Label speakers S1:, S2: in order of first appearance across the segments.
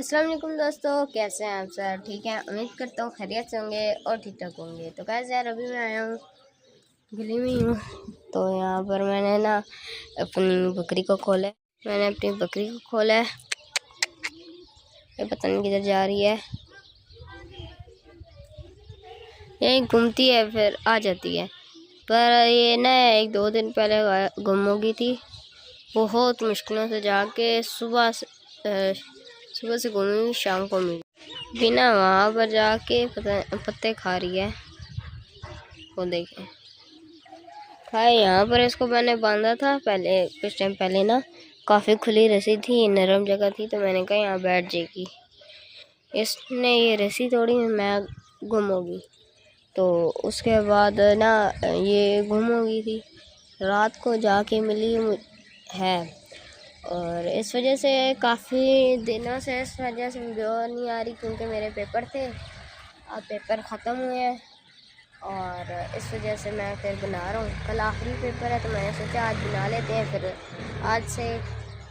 S1: अस्सलाम वालेकुम दोस्तों, कैसे हैं आप सर? ठीक है, उम्मीद करता हूँ खैरियत से होंगे और ठीक ठाक होंगे। तो कैसे यार, अभी मैं आया हूँ, गली में ही हूँ। तो यहाँ पर मैंने ना अपनी बकरी को खोला है। ये पता नहीं किधर जा रही है, यही घूमती है फिर आ जाती है। पर ये ना 1-2 दिन पहले गुम हो गई थी। बहुत मुश्किलों से जाके सुबह से घूमी, शाम को मिली। बिना वहाँ पर जाके पत्ते खा रही है। वो देखें, खाए यहाँ पर। इसको मैंने बांधा था पहले, कुछ टाइम पहले ना, काफ़ी खुली रस्सी थी, नरम जगह थी, तो मैंने कहा यहाँ बैठ जाएगी। इसने ये रस्सी तोड़ी, मैं गुम हो गई। तो उसके बाद ना ये गुम हो गई थी, रात को जाके मिली है। और इस वजह से काफ़ी दिनों से इस वजह से वीडियो नहीं आ रही, क्योंकि मेरे पेपर थे, अब पेपर ख़त्म हुए हैं और इस वजह से मैं फिर बना रहा हूँ। कल आखिरी पेपर है, तो मैंने सोचा आज बना लेते हैं, फिर आज से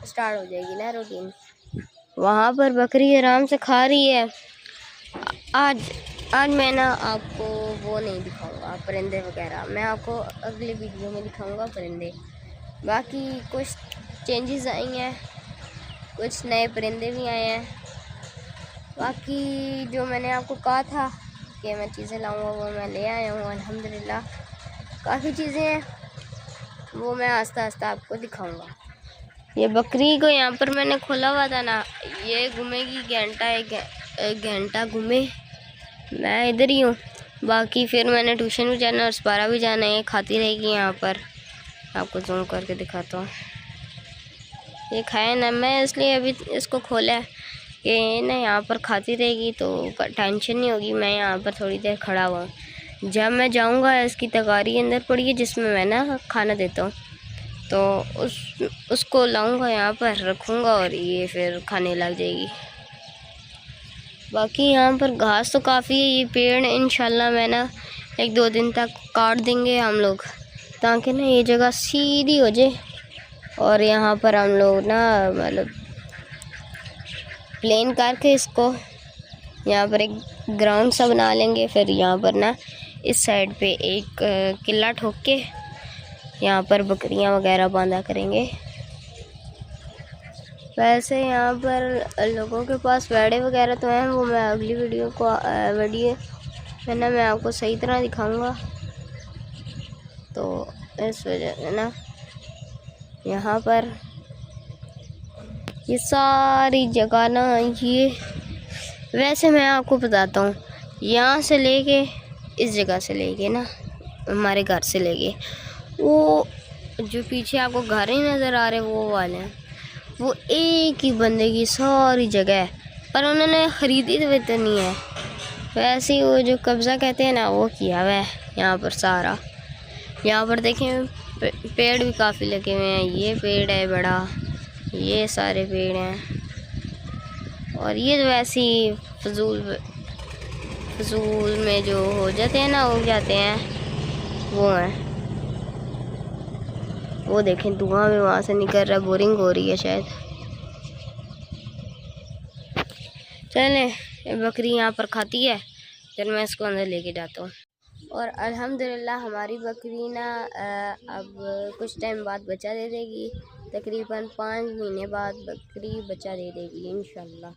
S1: स्टार्ट हो जाएगी ना रूटीन। वहाँ पर बकरी आराम से खा रही है। आज मैं ना आपको वो नहीं दिखाऊंगा, परिंदे वगैरह, मैं आपको अगले वीडियो में दिखाऊंगा परिंदे। बाकी कुछ चेंजेस आई हैं, कुछ नए परिंदे भी आए हैं। बाकी जो मैंने आपको कहा था कि मैं चीज़ें लाऊंगा, वो मैं ले आया हूँ अल्हम्दुलिल्लाह। काफ़ी चीज़ें हैं, वो मैं आस्ता आस्ता आपको दिखाऊंगा। ये बकरी को यहाँ पर मैंने खोला हुआ था ना, ये घूमेगी एक घंटा घूमे, मैं इधर ही हूँ। बाकी फिर मैंने ट्यूशन भी जाना और स्पारा भी जाना है। खाती रहेगी यहाँ पर, आपको जूम करके दिखाता हूँ। ये खाए ना, मैं इसलिए अभी इसको खोला है कि ना यहाँ पर खाती रहेगी तो टेंशन नहीं होगी। मैं यहाँ पर थोड़ी देर खड़ा हुआ, जब मैं जाऊँगा इसकी तगारी अंदर पड़ी है जिसमें मैं ना खाना देता हूँ, तो उसको लाऊँगा यहाँ पर रखूँगा और ये फिर खाने लग जाएगी। बाकी यहाँ पर घास तो काफ़ी है। ये पेड़ इंशाल्लाह मैं ना 1-2 दिन तक काट देंगे हम लोग, ताकि ना ये जगह सीधी हो जाए और यहाँ पर हम लोग ना मतलब प्लेन करके इसको यहाँ पर एक ग्राउंड सा बना लेंगे। फिर यहाँ पर ना इस साइड पे एक किला ठोक के यहाँ पर बकरियाँ वगैरह बांधा करेंगे। वैसे यहाँ पर लोगों के पास वेड़े वगैरह तो हैं, वो मैं अगली वीडियो में ना मैं आपको सही तरह दिखाऊंगा। तो इस वजह से ना यहाँ पर ये सारी जगह ना, ये वैसे मैं आपको बताता हूँ, यहाँ से लेके इस जगह से लेके ना, हमारे घर से लेके वो जो पीछे आपको घर ही नज़र आ रहे हैं वो वाले हैं, वो एक ही बंदे की सारी जगह है, पर उन्होंने ख़रीदी तो इतनी है। वैसे ही वो जो कब्ज़ा कहते हैं ना, वो किया हुआ है यहाँ पर सारा। यहाँ पर देखें पेड़ भी काफ़ी लगे हुए हैं। ये पेड़ है बड़ा, ये सारे पेड़ हैं, और ये तो वैसे ही फजूल में जो हो जाते हैं ना, उग जाते हैं, वो हैं। वो देखें धुआं भी वहाँ से निकल रहा है, बोरिंग हो रही है शायद। चलें, बकरी यहाँ पर खाती है, फिर मैं इसको अंदर लेके जाता हूँ। और अल्हम्दुलिल्लाह हमारी बकरी ना अब कुछ टाइम बाद बच्चा दे देगी। तकरीबन 5 महीने बाद बकरी बच्चा दे देगी इंशाल्लाह।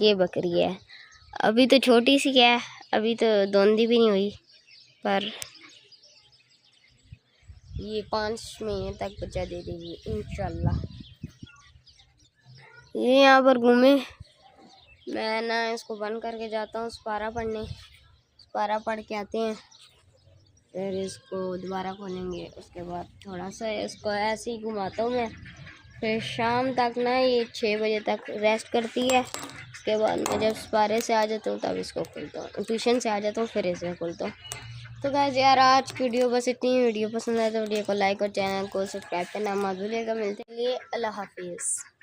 S1: ये बकरी है, अभी तो छोटी सी है, अभी तो दोंदी भी नहीं हुई, पर ये 5 महीने तक बच्चा दे देगी इंशाल्लाह। ये यहाँ पर घूमे, मैं ना इसको बंद करके जाता हूँ स्पारा पढ़ने। स्पारा पढ़ के आते हैं, फिर इसको दोबारा खोलेंगे। उसके बाद थोड़ा सा इसको ऐसे ही घुमाता हूँ मैं, फिर शाम तक ना ये 6 बजे तक रेस्ट करती है। उसके बाद मैं जब स्पारे से आ जाता हूँ तब इसको खोलता हूँ, ट्यूशन से आ जाता हूँ फिर इसे खोलता हूँ। तो गाइस यार, आज की वीडियो बस इतनी। वीडियो पसंद आए तो वीडियो को लाइक और चैनल को सब्सक्राइब करना मत भूलिएगा। मिलते हैं, अल्लाह हाफिज़।